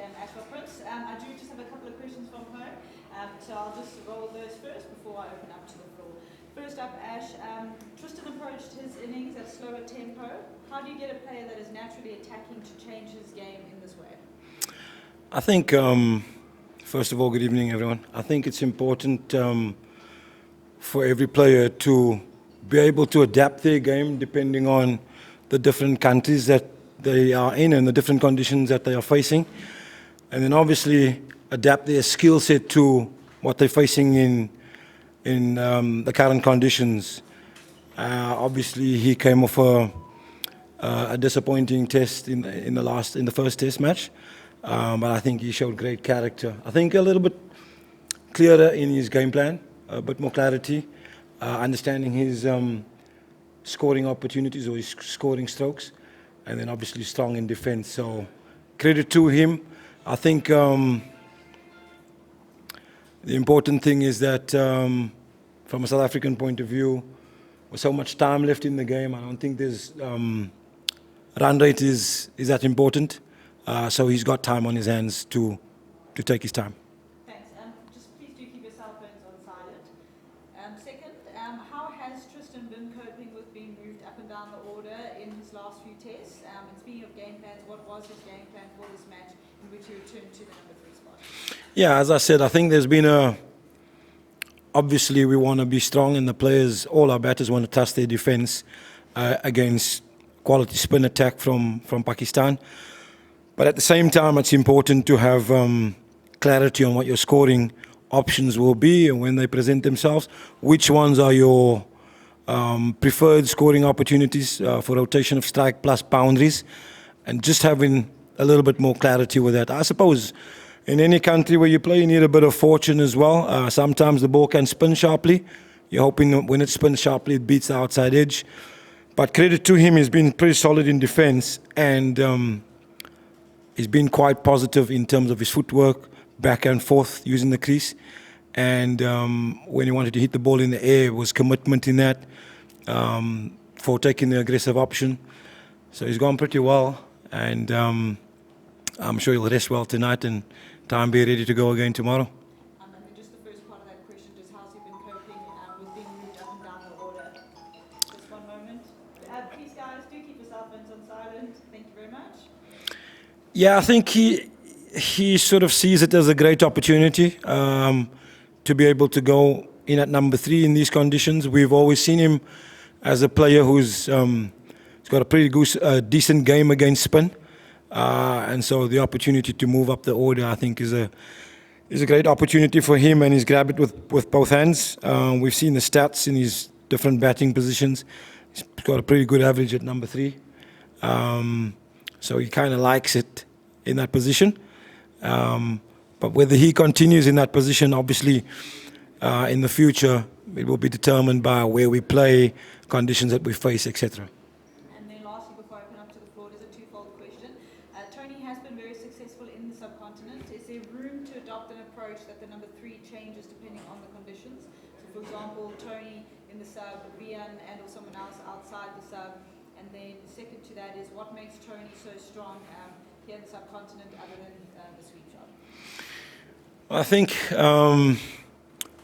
and Ashwell Prince. I do just have a couple of questions from home, so I'll just roll those first before I open up to the floor. First up, Ash, Tristan approached his innings at slower tempo. How do you get a player that is naturally attacking to change his game in this way? I think, first of all, good evening, everyone. I think it's important for every player to be able to adapt their game depending on the different countries that they are in and the different conditions that they are facing. And then obviously adapt their skill set to what they're facing in the current conditions. Obviously, he came off a disappointing test in the first test match, but I think he showed great character. I think a little bit clearer in his game plan, a bit more clarity, understanding his scoring opportunities or his scoring strokes, and then obviously strong in defense. So credit to him. I think the important thing is that from a South African point of view, with so much time left in the game, I don't think there's run rate is that important. So he's got time on his hands to take his time. Thanks. Just please do keep your cell phones on silent. Second, how has Tristan been coping with being moved up and down the order in his last few tests? And speaking of game plans, what was his game plan for this match in which he returned to the number 3 spot? Yeah, as I said, I think there's been obviously we want to be strong, and the players, all our batters want to test their defense against quality spin attack from Pakistan. But at the same time, it's important to have clarity on what your scoring options will be, and when they present themselves, which ones are your preferred scoring opportunities for rotation of strike plus boundaries, and just having a little bit more clarity with that. I suppose in any country where you play, you need a bit of fortune as well. Sometimes the ball can spin sharply. You're hoping that when it spins sharply, it beats the outside edge. But credit to him, he's been pretty solid in defense, and he's been quite positive in terms of his footwork, back and forth using the crease. And when he wanted to hit the ball in the air, was commitment in that for taking the aggressive option. So he's gone pretty well, and I'm sure he'll rest well tonight and try and be ready to go again tomorrow. And then just the first part of that question, just how's he been coping with being moved up and down the order? Just one moment. Please, guys, do keep your cell phones on silent. Thank you very much. Yeah, I think he sort of sees it as a great opportunity to be able to go in at number 3 in these conditions. We've always seen him as a player who's got a pretty decent game against spin. And so the opportunity to move up the order, I think, is a great opportunity for him, and he's grabbed it with both hands. We've seen the stats in his different batting positions. He's got a pretty good average at number 3. So he kind of likes it in that position. But whether he continues in that position, obviously, in the future, it will be determined by where we play, conditions that we face, etc. And then lastly, before I open up to the floor, there's a twofold question. Tony has been very successful in the subcontinent. Is there room to adopt an approach that the number 3 changes depending on the conditions? So, for example, Tony in the sub, Vian, and or someone else outside the sub. And then second to that is what makes Tony so strong here in the subcontinent other than the sweep job? I think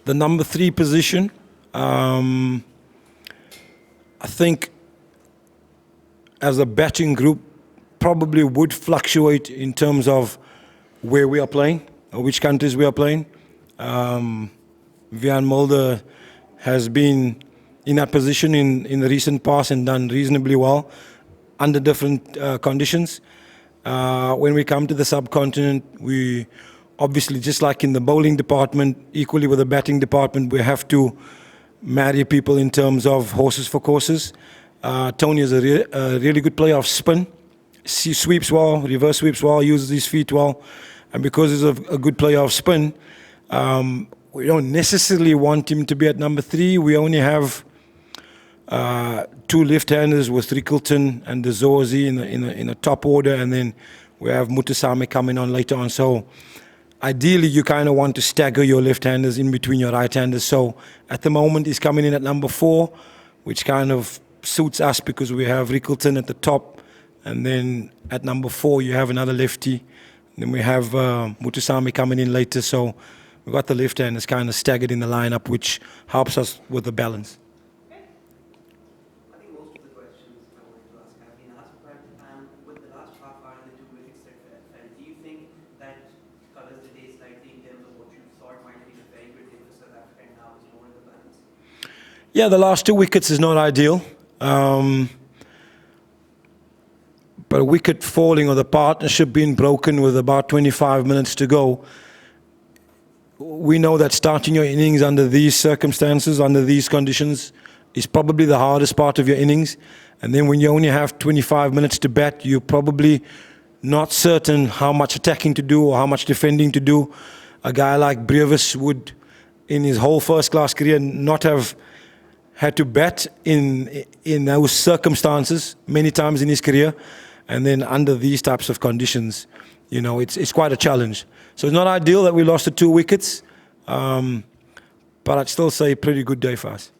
the number 3 position, I think as a batting group probably would fluctuate in terms of where we are playing or which countries we are playing. Vian Mulder has been in that position in the recent past and done reasonably well under different conditions. When we come to the subcontinent, we obviously, just like in the bowling department, equally with the batting department, we have to marry people in terms of horses for courses. Tony is a really good player of spin. He sweeps well, reverse sweeps well, uses his feet well. And because he's a good player of spin, we don't necessarily want him to be at number 3. We only have 2 left-handers with Rickleton and the Zorzi in a top order, and then we have Mutasame coming on later on. So ideally, you kind of want to stagger your left-handers in between your right-handers. So at the moment, he's coming in at number 4, which kind of suits us because we have Rickleton at the top, and then at number 4, you have another lefty, Then we have Mutusami coming in later, so we've got the left hand is kind of staggered in the lineup, which helps us with the balance. I think most of the questions I wanted to ask have been asked, but with the last half hour and the 2 wickets that fell, do you think that colors the day slightly in terms of what you thought might be a very good day for South Africa and now is more in the balance? Yeah, the last 2 wickets is not ideal. But a wicket falling or the partnership being broken with about 25 minutes to go, we know that starting your innings under these circumstances, under these conditions, is probably the hardest part of your innings. And then when you only have 25 minutes to bat, you're probably not certain how much attacking to do or how much defending to do. A guy like Brevis would, in his whole first-class career, not have had to bat in those circumstances many times in his career. And then under these types of conditions, you know, it's quite a challenge. So it's not ideal that we lost the 2 wickets, but I'd still say a pretty good day for us.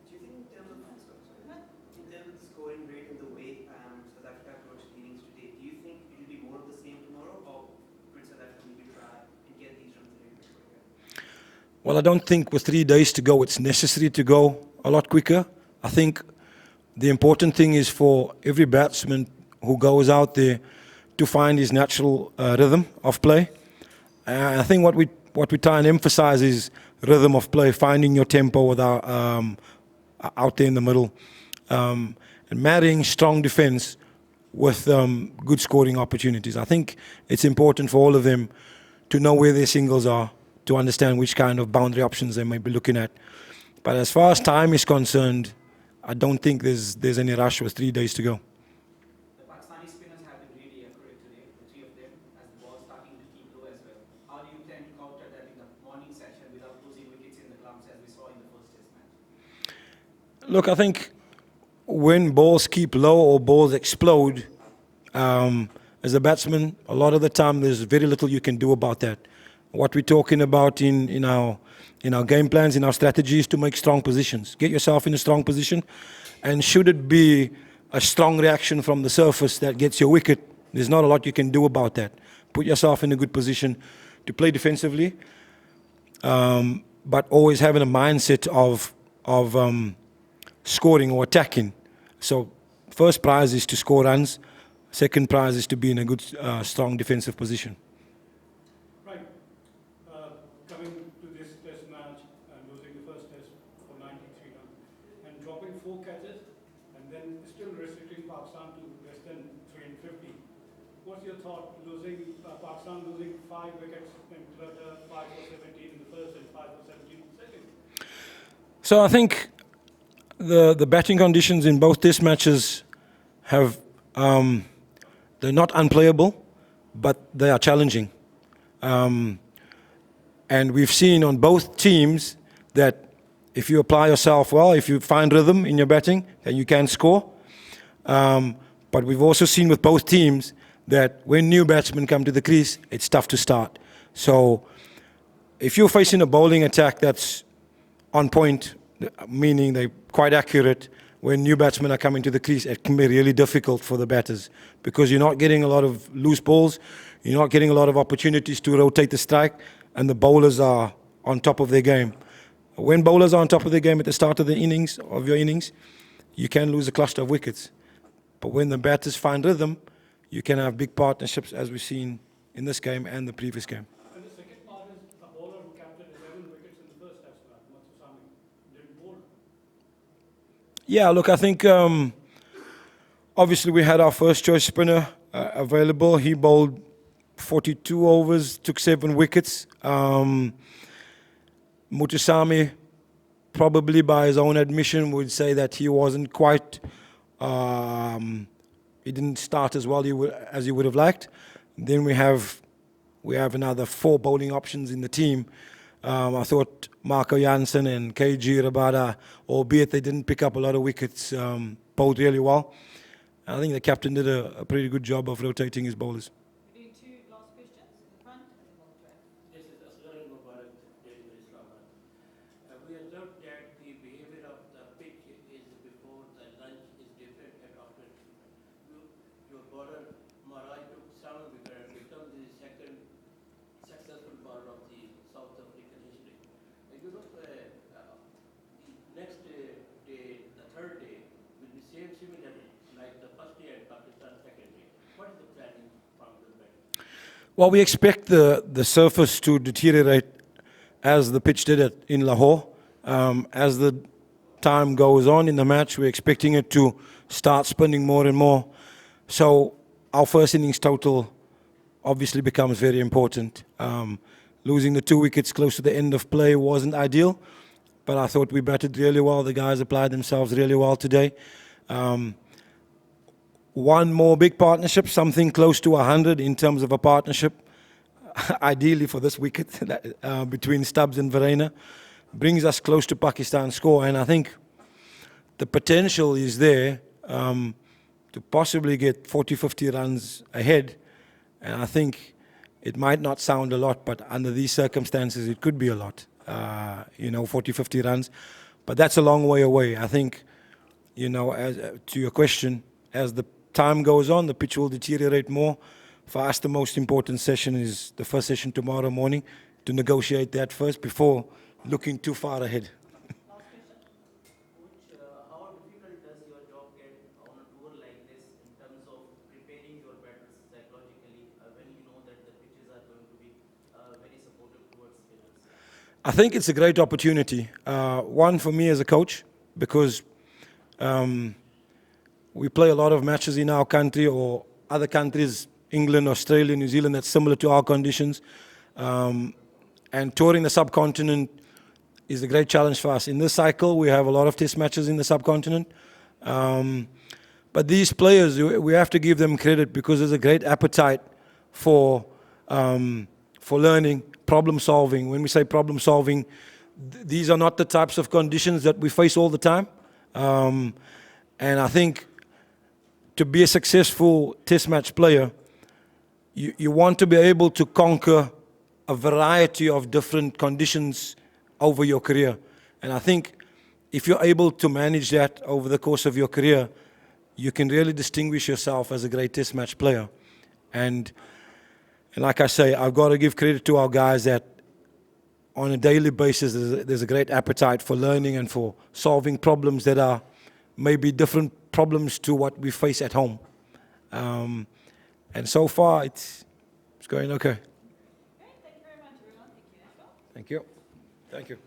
Do you think in terms of the scoring rate and the way South Africa approached the innings today, do you think it will be more of the same tomorrow, or could South Africa maybe try and get these runs a little bit quicker? Well, I don't think with 3 days to go, it's necessary to go a lot quicker. I think the important thing is for every batsman who goes out there to find his natural rhythm of play. I think what we try and emphasize is rhythm of play, finding your tempo without, out there in the middle, and marrying strong defence with good scoring opportunities. I think it's important for all of them to know where their singles are, to understand which kind of boundary options they may be looking at. But as far as time is concerned, I don't think there's any rush with 3 days to go. Pakistani spinners have been really accurate today, the 3 of them, as the ball starting to keep low as well. How do you intend to counter that in the morning session without losing wickets in the clumps as we saw in the first test match? Look, I think when balls keep low or balls explode, as a batsman, a lot of the time there's very little you can do about that. What we're talking about in our game plans, in our strategies, to make strong positions. Get yourself in a strong position, and should it be a strong reaction from the surface that gets your wicket, there's not a lot you can do about that. Put yourself in a good position to play defensively, but always having a mindset of scoring or attacking. So first prize is to score runs. Second prize is to be in a good, strong defensive position. Right. Coming to this test match and losing the first test for 93 runs and dropping 4 catches and then still restricting Pakistan to less than 350. What's your thought losing Pakistan losing 5 wickets in Clutter, 5 for 17 in the first and 5 for 17 in the second? So I think the batting conditions in both test matches have they're not unplayable, but they are challenging. And we've seen on both teams that if you apply yourself well, if you find rhythm in your batting, then you can score. But we've also seen with both teams that when new batsmen come to the crease, it's tough to start. So if you're facing a bowling attack that's on point, meaning they're quite accurate, when new batsmen are coming to the crease, it can be really difficult for the batters because you're not getting a lot of loose balls, you're not getting a lot of opportunities to rotate the strike, and the bowlers are on top of their game. When bowlers are on top of their game at the start of your innings, you can lose a cluster of wickets. But when the batters find rhythm, you can have big partnerships, as we've seen in this game and the previous game. And the second part is a bowler who captured 11 wickets in the first test match, Mutusami, didn't bowl. Yeah, look, I think obviously we had our first choice spinner available. He bowled 42 overs, took 7 wickets. Mutusami, probably by his own admission, would say that he wasn't quite, he didn't start as well as he would have liked. Then we have another 4 bowling options in the team. I thought Marco Jansen and KG Rabada, albeit they didn't pick up a lot of wickets, bowled really well. I think the captain did a pretty good job of rotating his bowlers. We do 2 last questions in the front, and then we'll try. This is Arslan Ash, Islamabad. We observed that the behavior of the pitch is before the lunch is different and after. Your bowler Maharaj took 7 wickets and become the second Well, we expect the surface to deteriorate as the pitch did it in Lahore. As the time goes on in the match, we're expecting it to start spinning more and more. So our first innings total obviously becomes very important. Losing the 2 wickets close to the end of play wasn't ideal, but I thought we batted really well. The guys applied themselves really well today. One more big partnership, something close to 100 in terms of a partnership, ideally for this wicket, between Stubbs and Verena, brings us close to Pakistan's score. And I think the potential is there to possibly get 40, 50 runs ahead. And I think it might not sound a lot, but under these circumstances, it could be a lot, 40, 50 runs. But that's a long way away. I think, to your question, as the time goes on, the pitch will deteriorate more. For us, the most important session is the first session tomorrow morning, to negotiate that first before looking too far ahead. Last question. How difficult does your job get on a tour like this in terms of preparing your batters psychologically when you know that the pitches are going to be very supportive towards spinners? I think it's a great opportunity. One for me as a coach, because we play a lot of matches in our country or other countries, England, Australia, New Zealand, that's similar to our conditions. And touring the subcontinent is a great challenge for us. In this cycle, we have a lot of test matches in the subcontinent. But these players, we have to give them credit because there's a great appetite for learning, problem solving. When we say problem solving, these are not the types of conditions that we face all the time. And I think to be a successful test match player, you want to be able to conquer a variety of different conditions over your career. And I think if you're able to manage that over the course of your career, you can really distinguish yourself as a great test match player. And like I say, I've got to give credit to our guys that on a daily basis, there's a great appetite for learning and for solving problems that are maybe different problems to what we face at home. And so far, it's going okay. Great. Thank you very much, everyone. Thank you, Ashwell. Thank you. Thank you.